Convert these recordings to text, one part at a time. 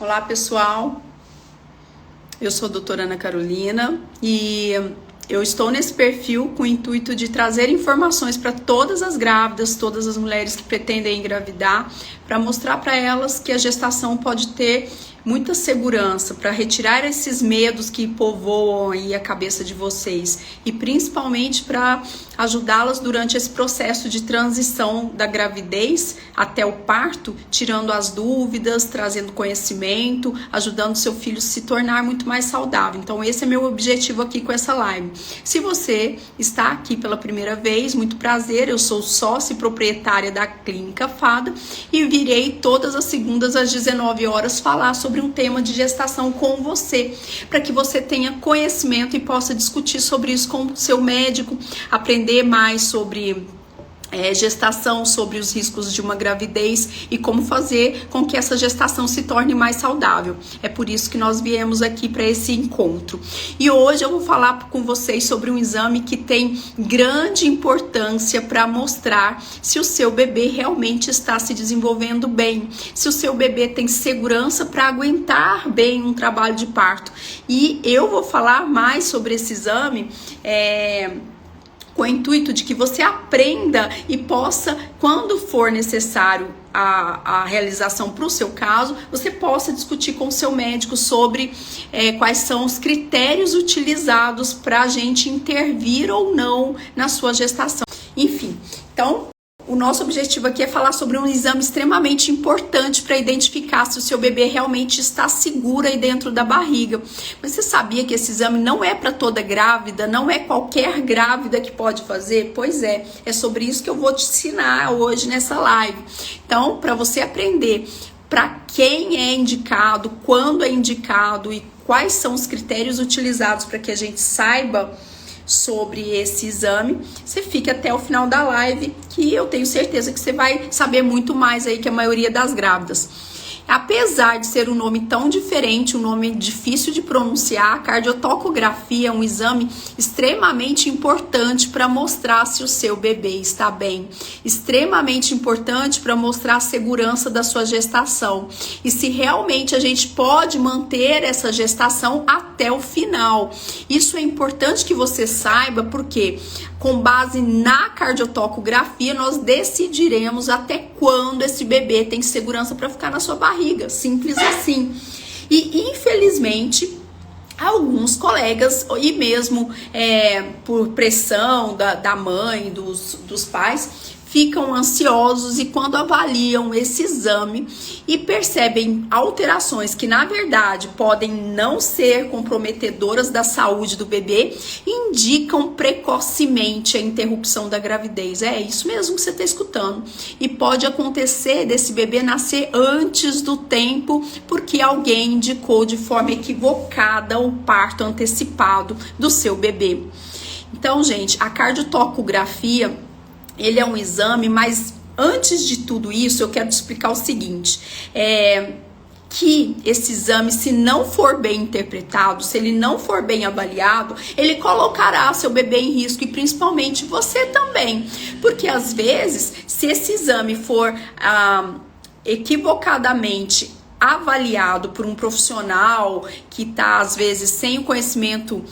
Olá, pessoal. Eu sou a doutora Ana Carolina e eu estou nesse perfil com o intuito de trazer informações para todas as grávidas, todas as mulheres que pretendem engravidar, para mostrar para elas que a gestação pode ter muita segurança, para retirar esses medos que povoam aí a cabeça de vocês e principalmente para ajudá-las durante esse processo de transição da gravidez até o parto, tirando as dúvidas, trazendo conhecimento, ajudando seu filho a se tornar muito mais saudável. Então esse é meu objetivo aqui com essa live. Se você está aqui pela primeira vez, muito prazer, eu sou sócia e proprietária da Clínica Fada e virei todas as segundas às 19 horas falar sobre um tema de gestação com você, para que você tenha conhecimento e possa discutir sobre isso com o seu médico, aprender mais sobre gestação, sobre os riscos de uma gravidez e como fazer com que essa gestação se torne mais saudável. É por isso que nós viemos aqui para esse encontro. E hoje eu vou falar com vocês sobre um exame que tem grande importância para mostrar se o seu bebê realmente está se desenvolvendo bem, se o seu bebê tem segurança para aguentar bem um trabalho de parto. E eu vou falar mais sobre esse exame com o intuito de que você aprenda e possa, quando for necessário a realização para o seu caso, você possa discutir com o seu médico sobre quais são os critérios utilizados para a gente intervir ou não na sua gestação. Enfim, então o nosso objetivo aqui é falar sobre um exame extremamente importante para identificar se o seu bebê realmente está seguro aí dentro da barriga. Mas você sabia que esse exame não é para toda grávida, não é qualquer grávida que pode fazer? Pois é sobre isso que eu vou te ensinar hoje nessa live. Então, para você aprender para quem é indicado, quando é indicado e quais são os critérios utilizados para que a gente saiba sobre esse exame, você fica até o final da live, que eu tenho certeza que você vai saber muito mais aí que a maioria das grávidas. Apesar de ser um nome tão diferente, um nome difícil de pronunciar, a cardiotocografia é um exame extremamente importante para mostrar se o seu bebê está bem, extremamente importante para mostrar a segurança da sua gestação e se realmente a gente pode manter essa gestação até o final. Isso é importante que você saiba, porque com base na cardiotocografia nós decidiremos até quando esse bebê tem segurança para ficar na sua barriga, simples assim. E infelizmente alguns colegas, e mesmo por pressão da mãe, dos pais, ficam ansiosos e quando avaliam esse exame e percebem alterações que na verdade podem não ser comprometedoras da saúde do bebê, indicam precocemente a interrupção da gravidez. É isso mesmo que você está escutando. E pode acontecer desse bebê nascer antes do tempo porque alguém indicou de forma equivocada o parto antecipado do seu bebê. Então, gente, a cardiotocografia, ele é um exame, mas antes de tudo isso, eu quero te explicar o seguinte, que esse exame, se não for bem interpretado, se ele não for bem avaliado, ele colocará seu bebê em risco e principalmente você também, porque às vezes, se esse exame for equivocadamente avaliado por um profissional que está às vezes sem o conhecimento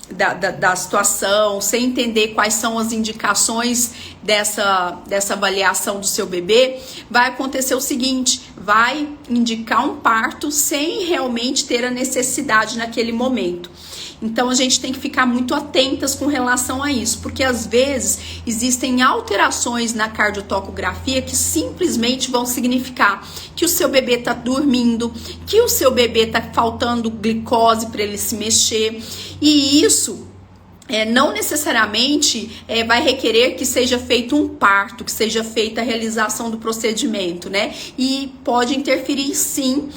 da situação, sem entender quais são as indicações dessa avaliação do seu bebê, vai acontecer o seguinte, vai indicar um parto sem realmente ter a necessidade naquele momento. Então a gente tem que ficar muito atentas com relação a isso, porque às vezes existem alterações na cardiotocografia que simplesmente vão significar que o seu bebê está dormindo, que o seu bebê está faltando glicose para ele se mexer, e isso não necessariamente vai requerer que seja feito um parto, que seja feita a realização do procedimento, né? E pode interferir sim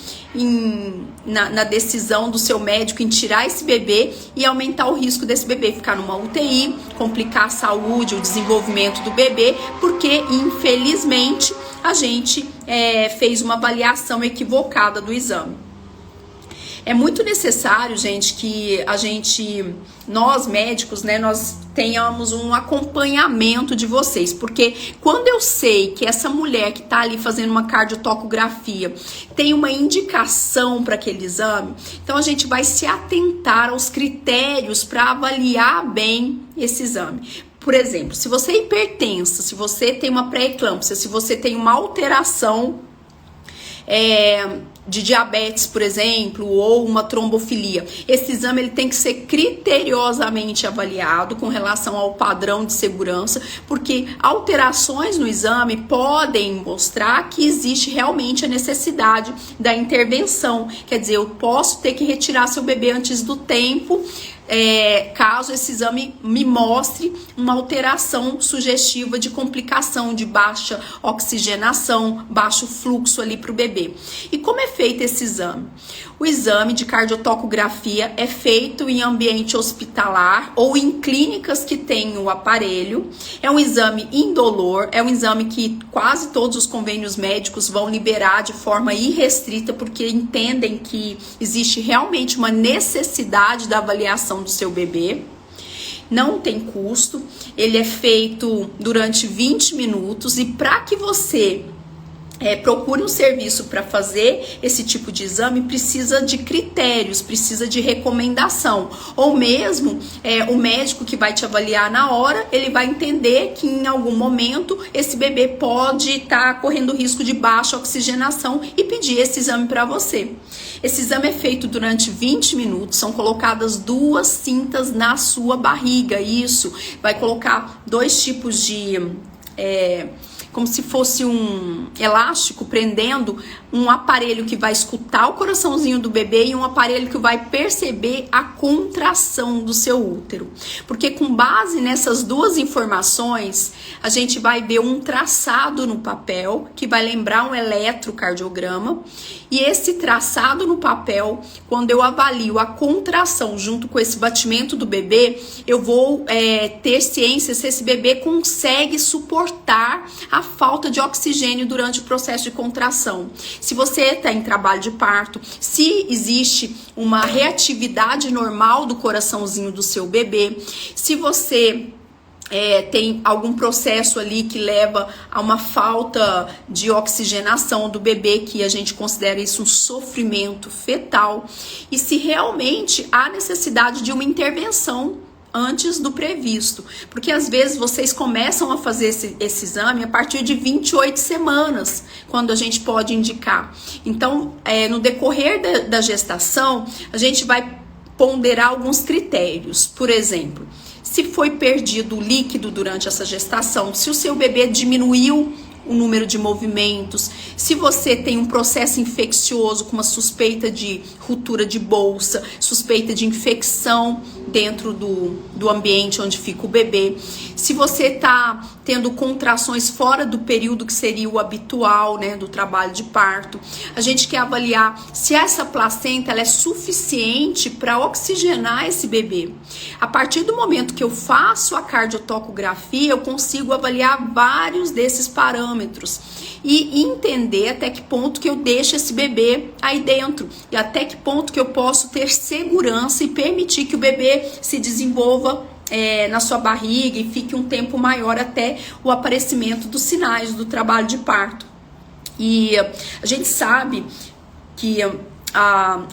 na decisão do seu médico em tirar esse bebê e aumentar o risco desse bebê ficar numa UTI, complicar a saúde, o desenvolvimento do bebê, porque infelizmente a gente fez uma avaliação equivocada do exame. É muito necessário, gente, que nós médicos, né, nós tenhamos um acompanhamento de vocês, porque quando eu sei que essa mulher que tá ali fazendo uma cardiotocografia tem uma indicação para aquele exame, então a gente vai se atentar aos critérios para avaliar bem esse exame. Por exemplo, se você é hipertensa, se você tem uma pré-eclâmpsia, se você tem uma alteração de diabetes, por exemplo, ou uma trombofilia, esse exame ele tem que ser criteriosamente avaliado com relação ao padrão de segurança, porque alterações no exame podem mostrar que existe realmente a necessidade da intervenção. Quer dizer, eu posso ter que retirar seu bebê antes do tempo, caso esse exame me mostre uma alteração sugestiva de complicação, de baixa oxigenação, baixo fluxo ali para o bebê. E como é feito esse exame? O exame de cardiotocografia é feito em ambiente hospitalar ou em clínicas que têm o aparelho. É um exame indolor, é um exame que quase todos os convênios médicos vão liberar de forma irrestrita, porque entendem que existe realmente uma necessidade da avaliação do seu bebê. Não tem custo, ele é feito durante 20 minutos e para que você procure um serviço para fazer esse tipo de exame, precisa de critérios, precisa de recomendação, ou mesmo o médico que vai te avaliar na hora, ele vai entender que em algum momento esse bebê pode estar correndo risco de baixa oxigenação e pedir esse exame para você. Esse exame é feito durante 20 minutos, são colocadas 2 cintas na sua barriga, isso, vai colocar 2 tipos de como se fosse um elástico prendendo um aparelho que vai escutar o coraçãozinho do bebê e um aparelho que vai perceber a contração do seu útero. Porque com base nessas 2 informações, a gente vai ver um traçado no papel que vai lembrar um eletrocardiograma. E esse traçado no papel, quando eu avalio a contração junto com esse batimento do bebê, eu vou ter ciência se esse bebê consegue suportar a falta de oxigênio durante o processo de contração. Se você está em trabalho de parto, se existe uma reatividade normal do coraçãozinho do seu bebê, se você tem algum processo ali que leva a uma falta de oxigenação do bebê, que a gente considera isso um sofrimento fetal, e se realmente há necessidade de uma intervenção antes do previsto, porque às vezes vocês começam a fazer esse exame a partir de 28 semanas, quando a gente pode indicar. Então, no decorrer da gestação, a gente vai ponderar alguns critérios. Por exemplo, se foi perdido o líquido durante essa gestação, se o seu bebê diminuiu o número de movimentos, se você tem um processo infeccioso com uma suspeita de ruptura de bolsa, suspeita de infecção dentro do ambiente onde fica o bebê, se você está tendo contrações fora do período que seria o habitual, né, do trabalho de parto. A gente quer avaliar se essa placenta ela é suficiente para oxigenar esse bebê. A partir do momento que eu faço a cardiotocografia, eu consigo avaliar vários desses parâmetros e entender até que ponto que eu deixo esse bebê aí dentro e até que ponto que eu posso ter segurança e permitir que o bebê se desenvolva na sua barriga e fique um tempo maior até o aparecimento dos sinais do trabalho de parto. E a gente sabe que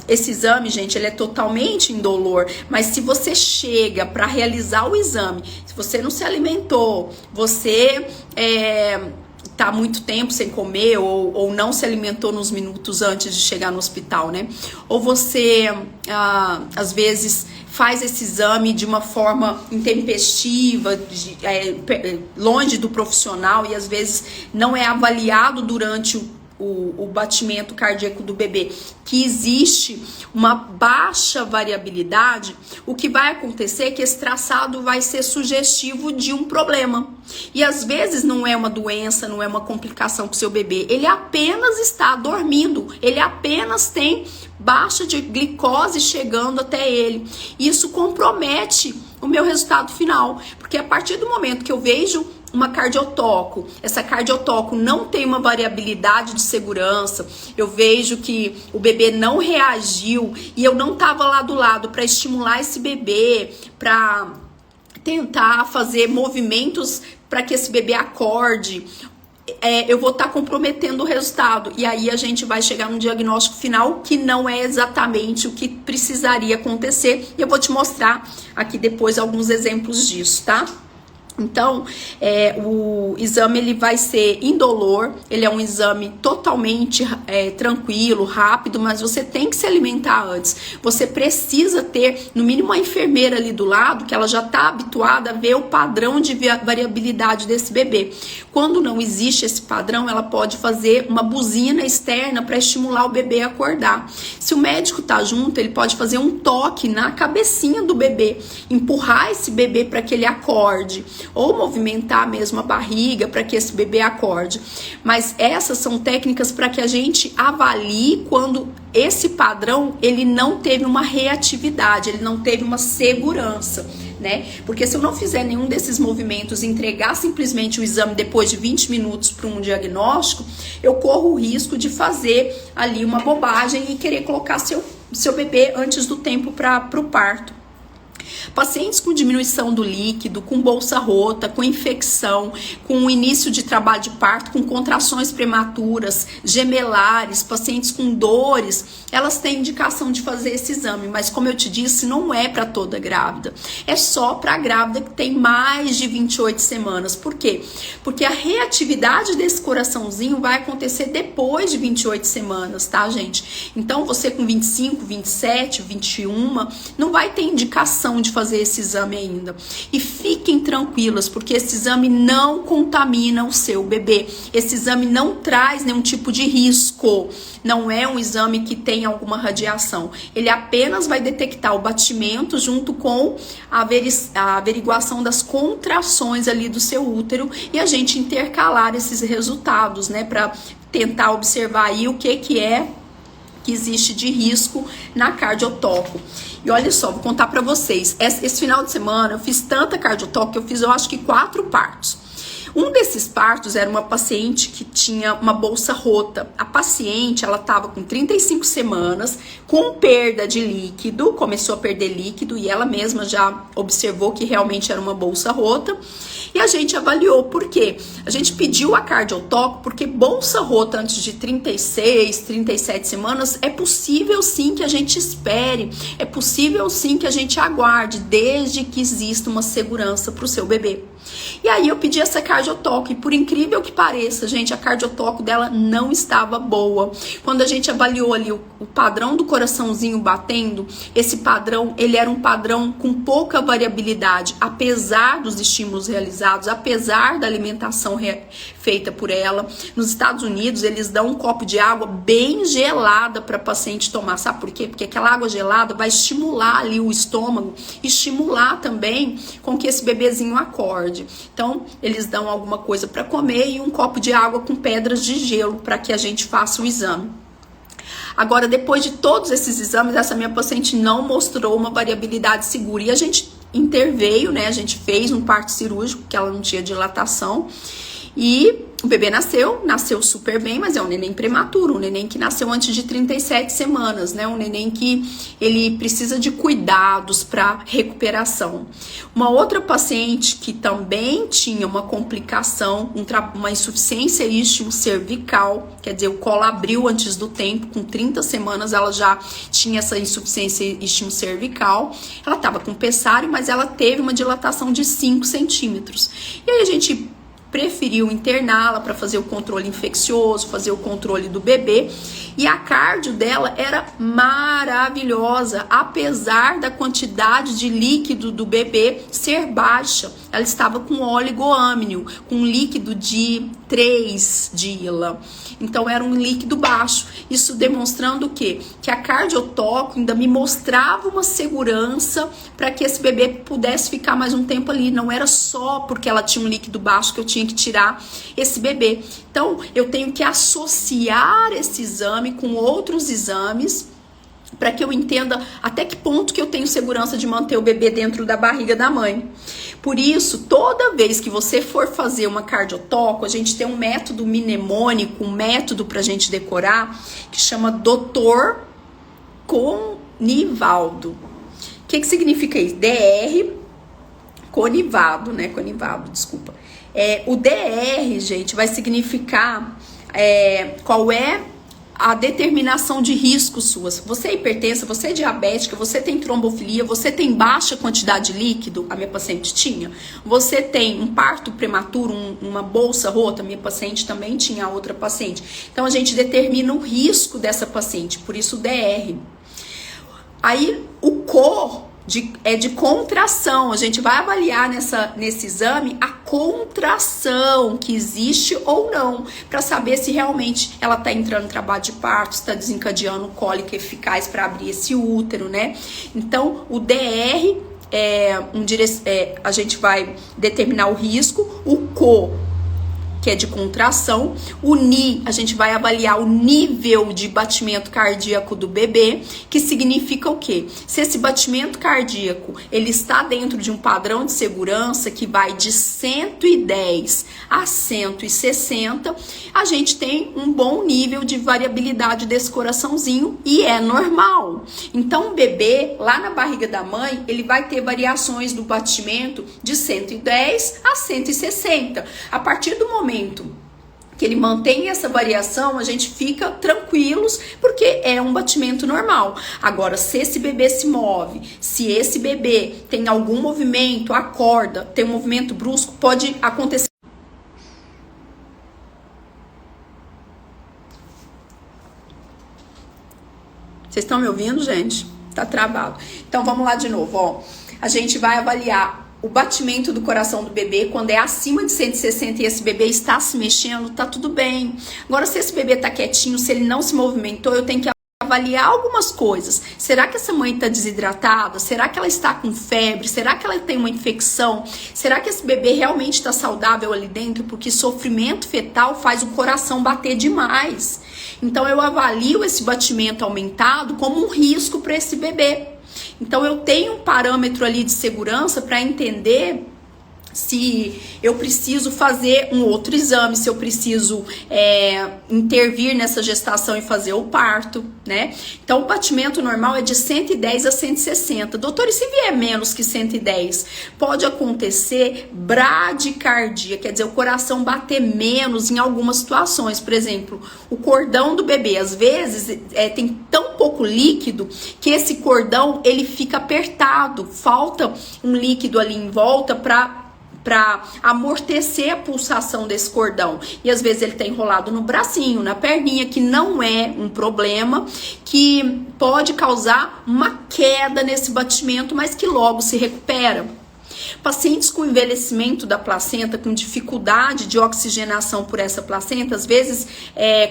esse exame, gente, ele é totalmente indolor, mas se você chega para realizar o exame, se você não se alimentou, você tá muito tempo sem comer ou não se alimentou nos minutos antes de chegar no hospital, né? Ou você, às vezes, faz esse exame de uma forma intempestiva, longe do profissional e às vezes não é avaliado durante o batimento cardíaco do bebê, que existe uma baixa variabilidade, o que vai acontecer é que esse traçado vai ser sugestivo de um problema. E às vezes não é uma doença, não é uma complicação com o seu bebê, ele apenas está dormindo, ele apenas tem baixa de glicose chegando até ele. Isso compromete o meu resultado final, porque a partir do momento que eu vejo uma cardiotoco. Essa cardiotoco não tem uma variabilidade de segurança. Eu vejo que o bebê não reagiu e eu não estava lá do lado para estimular esse bebê, para tentar fazer movimentos para que esse bebê acorde. Eu vou estar comprometendo o resultado. E aí a gente vai chegar num diagnóstico final que não é exatamente o que precisaria acontecer. E eu vou te mostrar aqui depois alguns exemplos disso, tá? Então, o exame ele vai ser indolor, ele é um exame totalmente tranquilo, rápido, mas você tem que se alimentar antes. Você precisa ter, no mínimo, uma enfermeira ali do lado, que ela já está habituada a ver o padrão de variabilidade desse bebê. Quando não existe esse padrão, ela pode fazer uma buzina externa para estimular o bebê a acordar. Se o médico tá junto, ele pode fazer um toque na cabecinha do bebê, empurrar esse bebê para que ele acorde, ou movimentar mesmo a barriga para que esse bebê acorde. Mas essas são técnicas para que a gente avalie quando esse padrão ele não teve uma reatividade, ele não teve uma segurança, né? Porque se eu não fizer nenhum desses movimentos e entregar simplesmente o exame depois de 20 minutos para um diagnóstico, eu corro o risco de fazer ali uma bobagem e querer colocar seu bebê antes do tempo para o parto. Pacientes com diminuição do líquido, com bolsa rota, com infecção, com início de trabalho de parto, com contrações prematuras, gemelares, pacientes com dores, elas têm indicação de fazer esse exame, mas como eu te disse, não é para toda grávida. É só para a grávida que tem mais de 28 semanas. Por quê? Porque a reatividade desse coraçãozinho vai acontecer depois de 28 semanas, tá, gente? Então, você com 25, 27, 21, não vai ter indicação de fazer esse exame ainda. E fiquem tranquilas, porque esse exame não contamina o seu bebê. Esse exame não traz nenhum tipo de risco. Não é um exame que tem alguma radiação. Ele apenas vai detectar o batimento junto com a averiguação das contrações ali do seu útero e a gente intercalar esses resultados, né, para tentar observar aí o que existe de risco na cardiotoco. E olha só, vou contar pra vocês. Esse final de semana eu fiz tanta cardiotoco que eu acho que 4 partos. Um desses partos era uma paciente que tinha uma bolsa rota. A paciente, ela estava com 35 semanas, com perda de líquido, começou a perder líquido e ela mesma já observou que realmente era uma bolsa rota. E a gente avaliou, por quê? A gente pediu a cardiotoco porque bolsa rota antes de 36, 37 semanas é possível sim que a gente espere, é possível sim que a gente aguarde, desde que exista uma segurança para o seu bebê. E aí eu pedi essa cardiotoco e por incrível que pareça, gente, a cardiotoco dela não estava boa. Quando a gente avaliou ali o padrão do coraçãozinho batendo, esse padrão, ele era um padrão com pouca variabilidade, apesar dos estímulos realizados, apesar da alimentação feita por ela. Nos Estados Unidos, eles dão um copo de água bem gelada para a paciente tomar. Sabe por quê? Porque aquela água gelada vai estimular ali o estômago, estimular também com que esse bebezinho acorde. Então, eles dão alguma coisa para comer e um copo de água com pedras de gelo para que a gente faça o exame. Agora, depois de todos esses exames, essa minha paciente não mostrou uma variabilidade segura. E a gente interveio, né? A gente fez um parto cirúrgico, que ela não tinha dilatação. E o bebê nasceu super bem, mas é um neném prematuro, um neném que nasceu antes de 37 semanas, né? Um neném que ele precisa de cuidados para recuperação. Uma outra paciente que também tinha uma complicação, uma insuficiência istmo cervical, quer dizer, o colo abriu antes do tempo, com 30 semanas ela já tinha essa insuficiência istmo cervical. Ela estava com pessário, mas ela teve uma dilatação de 5 centímetros. E aí a gente preferiu interná-la para fazer o controle infeccioso, fazer o controle do bebê. E a cardio dela era maravilhosa, apesar da quantidade de líquido do bebê ser baixa. Ela estava com oligoâmnio, com líquido de 3 DILA. Então era um líquido baixo. Isso demonstrando o quê? Que a cardiotoco ainda me mostrava uma segurança para que esse bebê pudesse ficar mais um tempo ali. Não era só porque ela tinha um líquido baixo que eu tinha que tirar esse bebê. Então eu tenho que associar esse exame com outros exames para que eu entenda até que ponto que eu tenho segurança de manter o bebê dentro da barriga da mãe. Por isso, toda vez que você for fazer uma cardiotoco, a gente tem um método mnemônico, um método pra gente decorar, que chama Dr. Conivaldo. O que significa isso? DR Conivado, né? Conivado, desculpa. O DR, gente, vai significar qual é a determinação de risco sua. Você é hipertensa, você é diabética, você tem trombofilia, você tem baixa quantidade de líquido, a minha paciente tinha. Você tem um parto prematuro, uma bolsa rota, a minha paciente também tinha, a outra paciente. Então a gente determina o risco dessa paciente, por isso o DR. Aí o CO é de contração. A gente vai avaliar nesse exame a contração que existe ou não, para saber se realmente ela está entrando em trabalho de parto, está desencadeando cólica eficaz para abrir esse útero, né? Então, o DR a gente vai determinar o risco, o CO, que é de contração, o NI, a gente vai avaliar o nível de batimento cardíaco do bebê, que significa o quê? Se esse batimento cardíaco, ele está dentro de um padrão de segurança que vai de 110 a 160, a gente tem um bom nível de variabilidade desse coraçãozinho e é normal. Então, o bebê, lá na barriga da mãe, ele vai ter variações do batimento de 110 a 160. A partir do momento que ele mantém essa variação, a gente fica tranquilos, porque é um batimento normal. Agora, se esse bebê se move, se esse bebê tem algum movimento, acorda, tem um movimento brusco, pode acontecer. Vocês estão me ouvindo, gente? Tá travado. Então, vamos lá de novo, ó. A gente vai avaliar o batimento do coração do bebê. Quando é acima de 160 e esse bebê está se mexendo, tá tudo bem. Agora, se esse bebê tá quietinho, se ele não se movimentou, eu tenho que avaliar algumas coisas. Será que essa mãe está desidratada? Será que ela está com febre? Será que ela tem uma infecção? Será que esse bebê realmente está saudável ali dentro? Porque sofrimento fetal faz o coração bater demais. Então, eu avalio esse batimento aumentado como um risco para esse bebê. Então, eu tenho um parâmetro ali de segurança para entender se eu preciso fazer um outro exame, se eu preciso intervir nessa gestação e fazer o parto, né? Então, o batimento normal é de 110 a 160. Doutor, e se vier menos que 110? Pode acontecer bradicardia, quer dizer, o coração bater menos em algumas situações. Por exemplo, o cordão do bebê, às vezes, tem tão pouco líquido que esse cordão, ele fica apertado. Falta um líquido ali em volta para amortecer a pulsação desse cordão. E às vezes ele tá enrolado no bracinho, na perninha, que não é um problema, que pode causar uma queda nesse batimento, mas que logo se recupera. Pacientes com envelhecimento da placenta, com dificuldade de oxigenação por essa placenta, às vezes,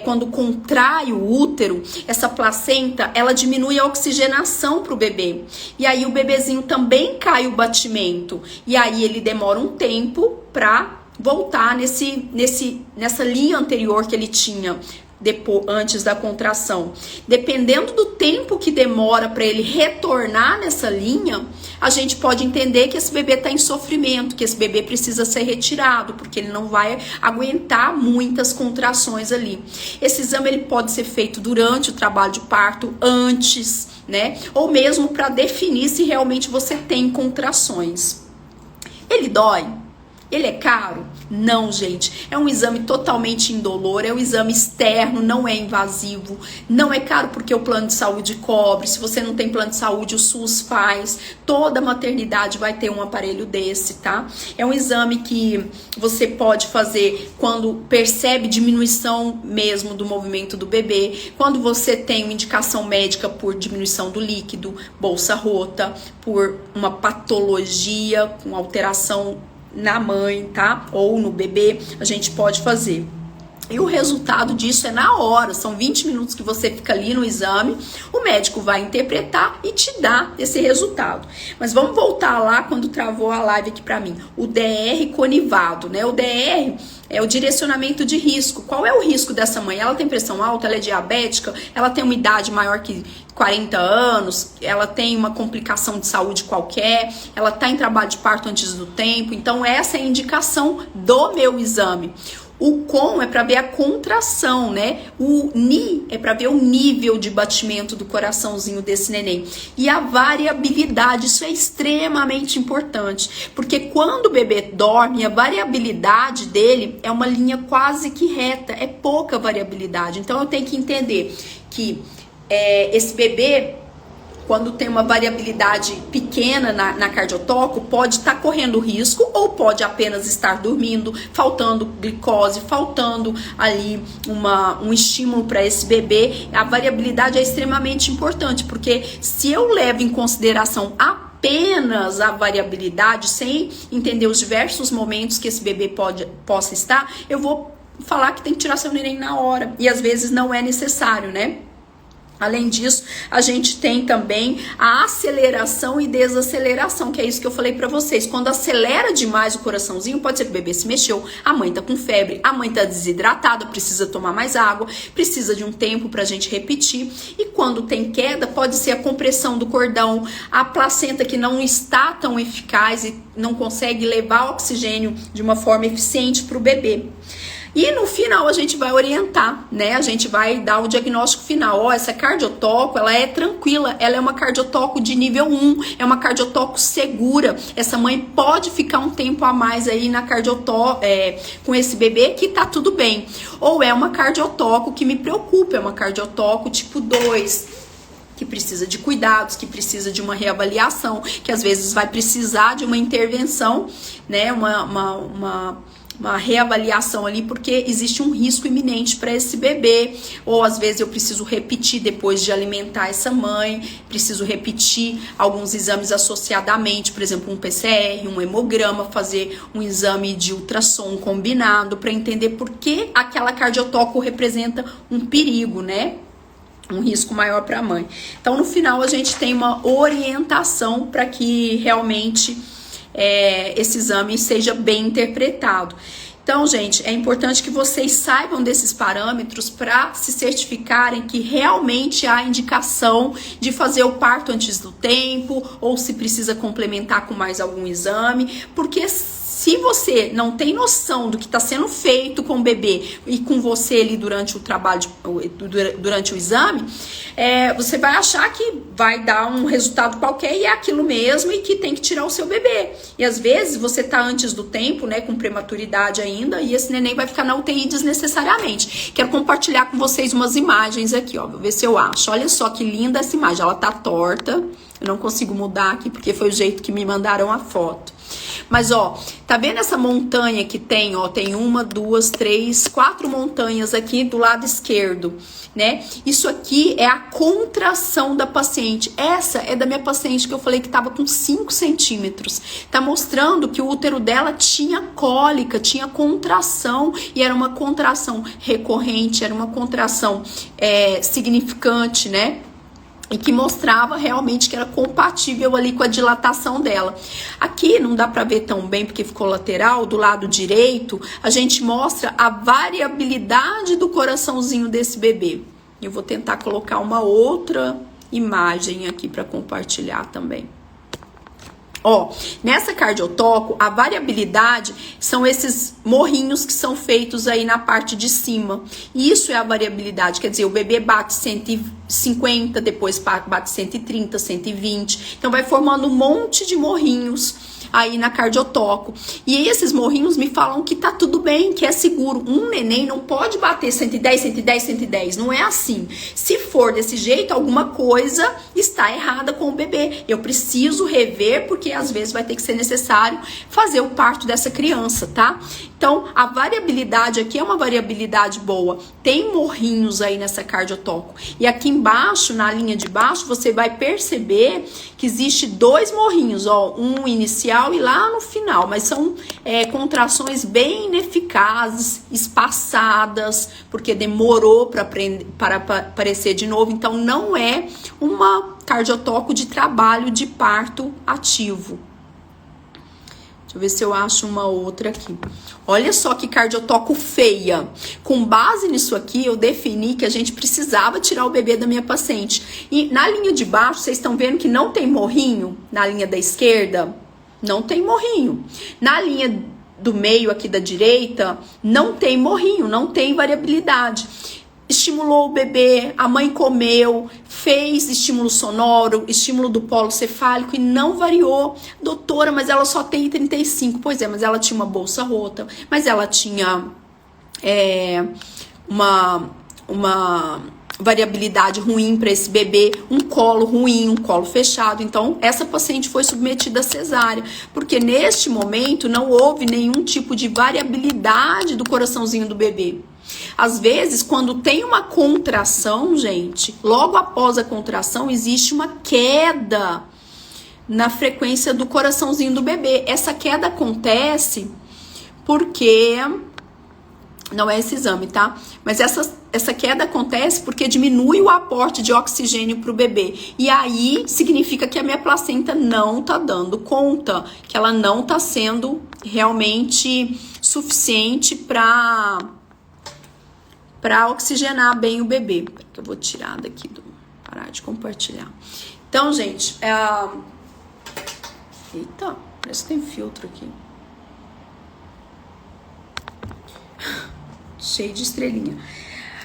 quando contrai o útero, essa placenta, ela diminui a oxigenação para o bebê. E aí o bebezinho também cai o batimento. E aí ele demora um tempo para voltar nessa linha anterior que ele tinha antes da contração. Dependendo do tempo que demora para ele retornar nessa linha, a gente pode entender que esse bebê está em sofrimento, que esse bebê precisa ser retirado, porque ele não vai aguentar muitas contrações ali. Esse exame ele pode ser feito durante o trabalho de parto, antes, né? Ou mesmo para definir se realmente você tem contrações. Ele dói? Ele é caro? Não, gente. É um exame totalmente indolor, é um exame externo, não é invasivo, não é caro porque o plano de saúde cobre. Se você não tem plano de saúde, o SUS faz. Toda maternidade vai ter um aparelho desse, tá? É um exame que você pode fazer quando percebe diminuição mesmo do movimento do bebê, quando você tem uma indicação médica por diminuição do líquido, bolsa rota, por uma patologia com alteração na mãe, tá? Ou no bebê, a gente pode fazer. E o resultado disso é na hora, são 20 minutos que você fica ali no exame, o médico vai interpretar e te dá esse resultado. Mas vamos voltar lá quando travou a live aqui pra mim. O DR conivado, né? O DR é o direcionamento de risco. Qual é o risco dessa mãe? Ela tem pressão alta, ela é diabética, ela tem uma idade maior que 40 anos, ela tem uma complicação de saúde qualquer, ela tá em trabalho de parto antes do tempo. Então essa é a indicação do meu exame. O COM é para ver a contração, né? O NI é para ver o nível de batimento do coraçãozinho desse neném. E a variabilidade, isso é extremamente importante, porque quando o bebê dorme, a variabilidade dele é uma linha quase que reta, é pouca variabilidade. Então eu tenho que entender que esse bebê, quando tem uma variabilidade pequena na cardiotoco, pode estar correndo risco ou pode apenas estar dormindo, faltando glicose, faltando ali um estímulo para esse bebê. A variabilidade é extremamente importante, porque se eu levo em consideração apenas a variabilidade, sem entender os diversos momentos que esse bebê possa estar, eu vou falar que tem que tirar seu neném na hora. E às vezes não é necessário, né? Além disso, a gente tem também a aceleração e desaceleração, que é isso que eu falei pra vocês. Quando acelera demais o coraçãozinho, pode ser que o bebê se mexeu, a mãe tá com febre, a mãe tá desidratada, precisa tomar mais água, precisa de um tempo pra gente repetir. E quando tem queda, pode ser a compressão do cordão, a placenta que não está tão eficaz e não consegue levar oxigênio de uma forma eficiente pro bebê. E no final a gente vai orientar, né? A gente vai dar o diagnóstico final. Ó, essa cardiotoco, ela é tranquila, ela é uma cardiotoco de nível 1, é uma cardiotoco segura. Essa mãe pode ficar um tempo a mais aí na cardiotoco, com esse bebê que tá tudo bem. Ou é uma cardiotoco que me preocupa, é uma cardiotoco tipo 2, que precisa de cuidados, que precisa de uma reavaliação, que às vezes vai precisar de uma intervenção, né? Uma reavaliação ali, porque existe um risco iminente para esse bebê, ou às vezes eu preciso repetir depois de alimentar essa mãe, preciso repetir alguns exames associadamente, por exemplo, um PCR, um hemograma, fazer um exame de ultrassom combinado para entender por que aquela cardiotoco representa um perigo, né? Um risco maior para a mãe. Então, no final, a gente tem uma orientação para que realmente esse exame seja bem interpretado. Então, gente, é importante que vocês saibam desses parâmetros para se certificarem que realmente há indicação de fazer o parto antes do tempo, ou se precisa complementar com mais algum exame, porque se você não tem noção do que está sendo feito com o bebê e com você ali durante o trabalho, durante o exame, você vai achar que vai dar um resultado qualquer e é aquilo mesmo e que tem que tirar o seu bebê. E às vezes você está antes do tempo, né, com prematuridade ainda, e esse neném vai ficar na UTI desnecessariamente. Quero compartilhar com vocês umas imagens aqui, ó, vou ver se eu acho. Olha só que linda essa imagem, ela tá torta, eu não consigo mudar aqui porque foi o jeito que me mandaram a foto. Mas, ó, tá vendo essa montanha que tem, ó, tem 1, 2, 3, 4 montanhas aqui do lado esquerdo, né? Isso aqui é a contração da paciente. Essa é da minha paciente que eu falei que tava com 5 centímetros. Tá mostrando que o útero dela tinha cólica, tinha contração, e era uma contração recorrente, era uma contração significante, né? E que mostrava realmente que era compatível ali com a dilatação dela. Aqui não dá pra ver tão bem porque ficou lateral, do lado direito, a gente mostra a variabilidade do coraçãozinho desse bebê. Eu vou tentar colocar uma outra imagem aqui para compartilhar também. Ó, nessa cardiotoco, a variabilidade são esses morrinhos que são feitos aí na parte de cima. Isso é a variabilidade, quer dizer, o bebê bate 150, depois bate 130, 120. Então vai formando um monte de morrinhos aí na cardiotoco. E esses morrinhos me falam que tá tudo bem, que é seguro. Um neném não pode bater 110, 110, 110. Não é assim. Se for desse jeito, alguma coisa está errada com o bebê. Eu preciso rever, porque às vezes vai ter que ser necessário fazer o parto dessa criança, tá? Então, a variabilidade aqui é uma variabilidade boa. Tem morrinhos aí nessa cardiotoco. E aqui embaixo, na linha de baixo, você vai perceber que existe 2 morrinhos, ó, um inicial inicial e lá no final, mas são contrações bem ineficazes, espaçadas, porque demorou para aparecer de novo. Então não é uma cardiotoco de trabalho de parto ativo. Deixa eu ver se eu acho uma outra aqui. Olha só que cardiotoco feia. Com base nisso aqui, eu defini que a gente precisava tirar o bebê da minha paciente. E na linha de baixo, vocês estão vendo que não tem morrinho? Na linha da esquerda, não tem morrinho. Na linha do meio aqui da direita, não tem morrinho, não tem variabilidade. Estimulou o bebê, a mãe comeu, fez estímulo sonoro, estímulo do polo cefálico e não variou. Doutora, mas ela só tem 35. Pois é, mas ela tinha uma bolsa rota, mas ela tinha uma variabilidade ruim para esse bebê, um colo ruim, um colo fechado. Então, essa paciente foi submetida a cesárea, porque neste momento não houve nenhum tipo de variabilidade do coraçãozinho do bebê. Às vezes, quando tem uma contração, gente, logo após a contração existe uma queda na frequência do coraçãozinho do bebê. Essa queda acontece porque... não é esse exame, tá? Mas essa queda acontece porque diminui o aporte de oxigênio para o bebê. E aí significa que a minha placenta não tá dando conta, que ela não tá sendo realmente suficiente para oxigenar bem o bebê. Eu vou tirar daqui, parar de compartilhar. Então, gente, eita, parece que tem filtro aqui. Cheio de estrelinha.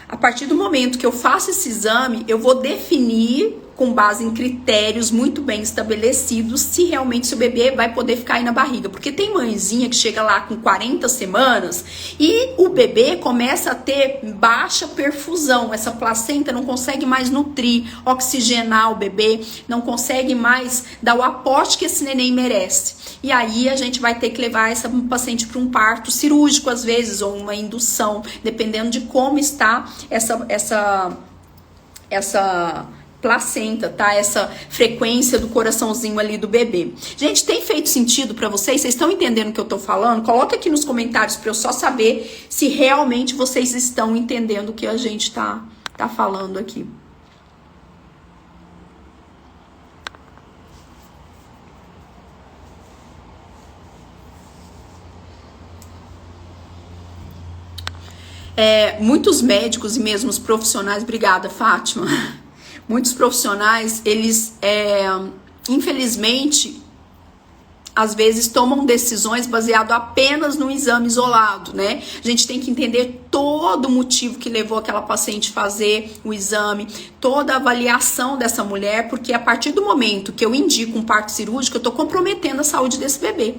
A partir do momento que eu faço esse exame, eu vou definir, com base em critérios muito bem estabelecidos, se realmente seu bebê vai poder ficar aí na barriga. Porque tem mãezinha que chega lá com 40 semanas e o bebê começa a ter baixa perfusão. Essa placenta não consegue mais nutrir, oxigenar o bebê, não consegue mais dar o aporte que esse neném merece. E aí a gente vai ter que levar essa paciente para um parto cirúrgico, às vezes, ou uma indução, dependendo de como está essa placenta, tá? Essa frequência do coraçãozinho ali do bebê. Gente, tem feito sentido pra vocês? Vocês estão entendendo o que eu tô falando? Coloca aqui nos comentários pra eu só saber se realmente vocês estão entendendo o que a gente tá falando aqui. Muitos médicos e mesmo os profissionais, obrigada, Fátima. Muitos profissionais, eles, infelizmente, às vezes tomam decisões baseado apenas no exame isolado, né? A gente tem que entender todo o motivo que levou aquela paciente a fazer o exame, toda a avaliação dessa mulher, porque a partir do momento que eu indico um parto cirúrgico, eu tô comprometendo a saúde desse bebê.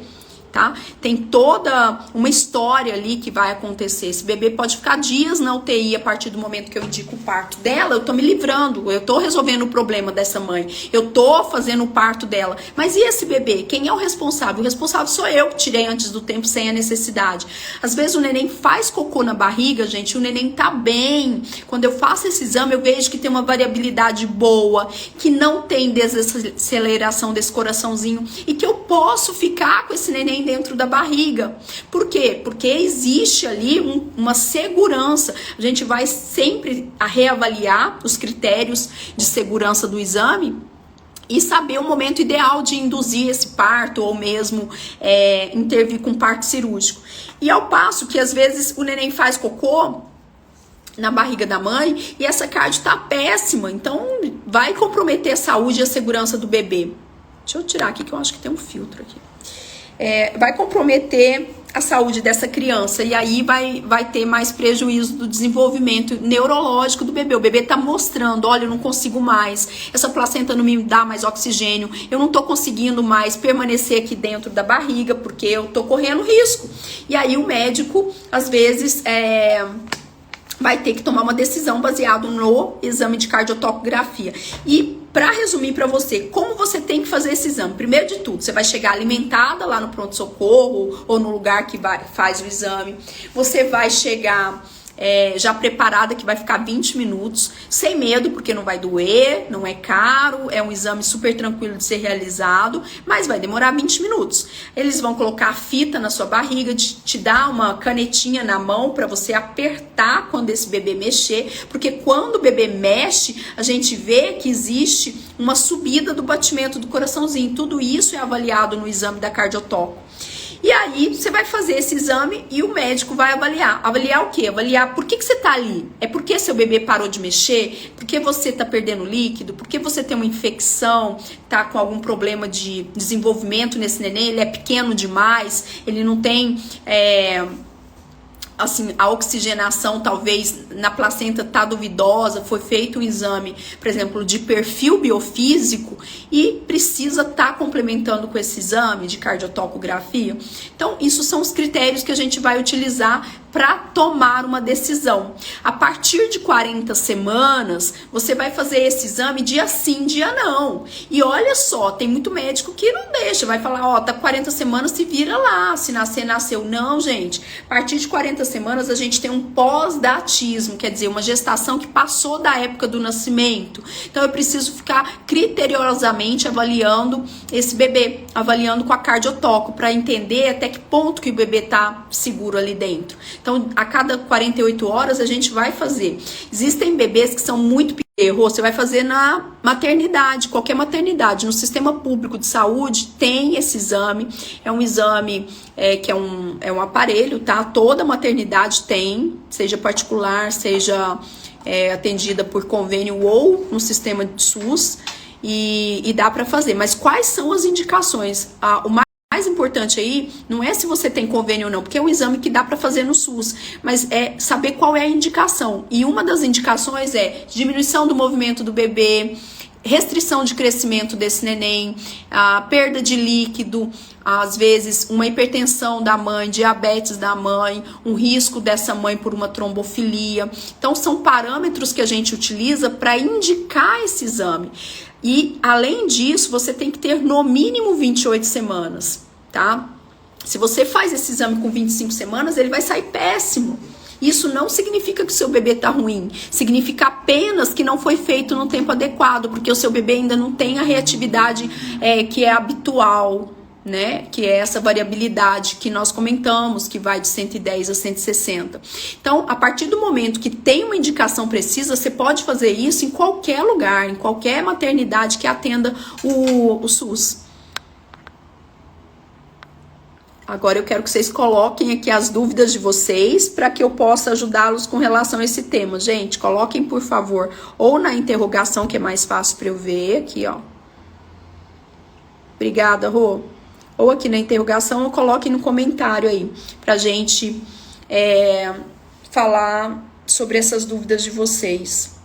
Tá? Tem toda uma história ali que vai acontecer. Esse bebê pode ficar dias na UTI a partir do momento que eu indico o parto dela. Eu tô me livrando, eu tô resolvendo o problema dessa mãe, eu tô fazendo o parto dela. Mas e esse bebê? Quem é o responsável? O responsável sou eu que tirei antes do tempo sem a necessidade. Às vezes o neném faz cocô na barriga, gente, o neném tá bem. Quando eu faço esse exame, eu vejo que tem uma variabilidade boa, que não tem desaceleração desse coraçãozinho e que eu posso ficar com esse neném dentro da barriga. Por quê? Porque existe ali uma segurança. A gente vai sempre reavaliar os critérios de segurança do exame e saber o momento ideal de induzir esse parto ou mesmo intervir com parto cirúrgico. E ao passo que às vezes o neném faz cocô na barriga da mãe e essa cardio tá péssima, então vai comprometer a saúde e a segurança do bebê. Deixa eu tirar aqui que eu acho que tem um filtro aqui. Vai comprometer a saúde dessa criança e aí vai ter mais prejuízo do desenvolvimento neurológico do bebê. O bebê tá mostrando, olha, eu não consigo mais, essa placenta não me dá mais oxigênio, eu não tô conseguindo mais permanecer aqui dentro da barriga porque eu tô correndo risco. E aí o médico, às vezes, vai ter que tomar uma decisão baseada no exame de cardiotocografia. E para resumir para você, como você tem que fazer esse exame? Primeiro de tudo, você vai chegar alimentada lá no pronto-socorro ou no lugar que faz o exame. Você vai chegar já preparada, que vai ficar 20 minutos, sem medo, porque não vai doer, não é caro, é um exame super tranquilo de ser realizado, mas vai demorar 20 minutos. Eles vão colocar a fita na sua barriga, te dar uma canetinha na mão para você apertar quando esse bebê mexer, porque quando o bebê mexe, a gente vê que existe uma subida do batimento do coraçãozinho. Tudo isso é avaliado no exame da cardiotoco. E aí você vai fazer esse exame e o médico vai avaliar. Avaliar o quê? Avaliar por que você tá ali. É porque seu bebê parou de mexer? Porque você tá perdendo líquido? Porque você tem uma infecção? Tá com algum problema de desenvolvimento nesse neném? Ele é pequeno demais? Ele não tem... assim, a oxigenação talvez na placenta tá duvidosa, foi feito um exame, por exemplo, de perfil biofísico e precisa estar complementando com esse exame de cardiotocografia. Então, isso são os critérios que a gente vai utilizar para tomar uma decisão. A partir de 40 semanas, você vai fazer esse exame dia sim, dia não. E olha só, tem muito médico que não deixa, vai falar, ó, tá 40 semanas, se vira lá, se nascer, nasceu. Não, gente, a partir de 40 semanas a gente tem um pós-datismo, quer dizer, uma gestação que passou da época do nascimento. Então eu preciso ficar criteriosamente avaliando esse bebê, avaliando com a cardiotoco, para entender até que ponto que o bebê tá seguro ali dentro. Então, a cada 48 horas a gente vai fazer. Existem bebês que são muito errou, você vai fazer na maternidade, qualquer maternidade. No sistema público de saúde tem esse exame. É um exame que é um aparelho, tá? Toda maternidade tem, seja particular, seja atendida por convênio ou no sistema de SUS, e dá para fazer. Mas quais são as indicações? O mais importante aí não é se você tem convênio ou não, porque é um exame que dá para fazer no SUS, mas é saber qual é a indicação. E uma das indicações é diminuição do movimento do bebê, restrição de crescimento desse neném, a perda de líquido, às vezes uma hipertensão da mãe, diabetes da mãe, um risco dessa mãe por uma trombofilia. Então são parâmetros que a gente utiliza para indicar esse exame. E além disso, você tem que ter no mínimo 28 semanas, tá? Se você faz esse exame com 25 semanas, ele vai sair péssimo. Isso não significa que o seu bebê tá ruim, significa apenas que não foi feito no tempo adequado, porque o seu bebê ainda não tem a reatividade que é habitual, né? Que é essa variabilidade que nós comentamos, que vai de 110 a 160. Então, a partir do momento que tem uma indicação precisa, você pode fazer isso em qualquer lugar, em qualquer maternidade que atenda o SUS. Agora eu quero que vocês coloquem aqui as dúvidas de vocês para que eu possa ajudá-los com relação a esse tema. Gente, coloquem, por favor, ou na interrogação, que é mais fácil para eu ver aqui, ó. Obrigada, Rô. Ou aqui na interrogação, ou coloquem no comentário aí, pra gente falar sobre essas dúvidas de vocês.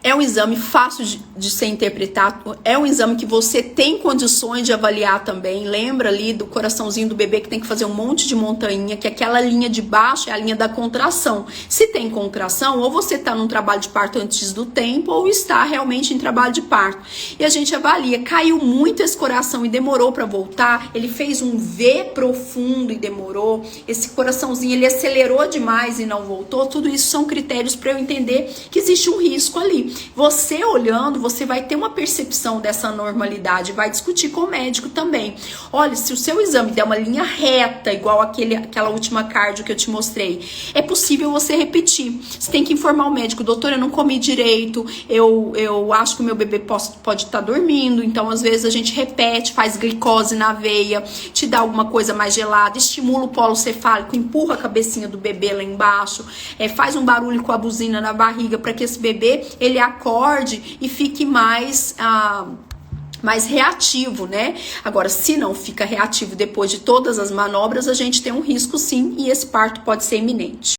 É um exame fácil de ser interpretado, é um exame que você tem condições de avaliar também. Lembra ali do coraçãozinho do bebê que tem que fazer um monte de montanha, que aquela linha de baixo é a linha da contração. Se tem contração, ou você está num trabalho de parto antes do tempo, ou está realmente em trabalho de parto. E a gente avalia, caiu muito esse coração e demorou para voltar, ele fez um V profundo e demorou, esse coraçãozinho ele acelerou demais e não voltou, tudo isso são critérios para eu entender que existe um risco ali. Você olhando, você vai ter uma percepção dessa normalidade, vai discutir com o médico também. Olha, se o seu exame der uma linha reta, igual aquela última cardio que eu te mostrei, é possível você repetir. Você tem que informar o médico, doutor, eu não comi direito, eu acho que o meu bebê pode estar dormindo, então às vezes a gente repete, faz glicose na veia, te dá alguma coisa mais gelada, estimula o polo cefálico, empurra a cabecinha do bebê lá embaixo, faz um barulho com a buzina na barriga para que esse bebê, ele acorde e fique mais reativo, né? Agora, se não fica reativo depois de todas as manobras, a gente tem um risco sim, e esse parto pode ser iminente.